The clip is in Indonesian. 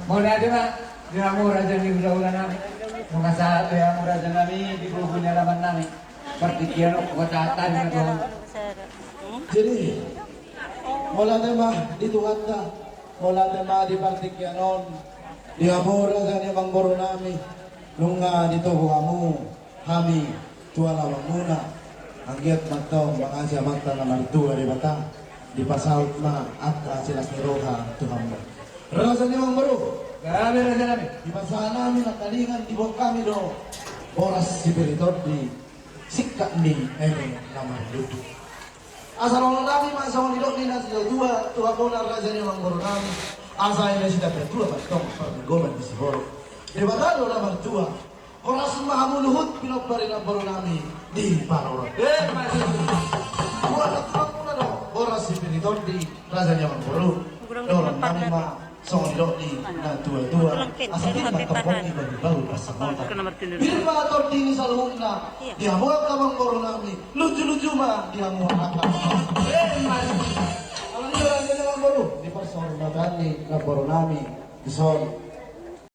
Mula di ba? Di mo raja ni ulah namin. Mga sa ato yung raja namin, di ko pinalaman namin. Partikiano ko katatan na doon. Jadi, wala tema dito anda, wala tema di partikyanon, di amora sa ni bang boro nami, nung dito ko amu, kami, tuwala wang muna, ang giyat magto, mga siya magta na maritua di bata, di pasaut na at sila kiroha Tuhan mo. Rasa ni bang boro, Grabe raja namin. di pasahan namin ang kalingan, di buong kami do, oras si Beritot di sikap ni ere naman luto. Asal orang kami masa orang hidup ni nasi dua tua kona raja ni orang baru kami asal ini sudah berdua batong pergoman di siboro debatado orang berdua orang semua hamu luhut pinok barina baru kami di parora buat tak pun ada orang sipiriton di raja ni orang baru orang kami mah soal hidup ni na tua asal ini matopong ni bagi baru pasamota bila mator dini salung na dia muat kamang baru kami lucu mah dia muat akak kalau dia raja ni orang baru di pasar madani na baru kami di sol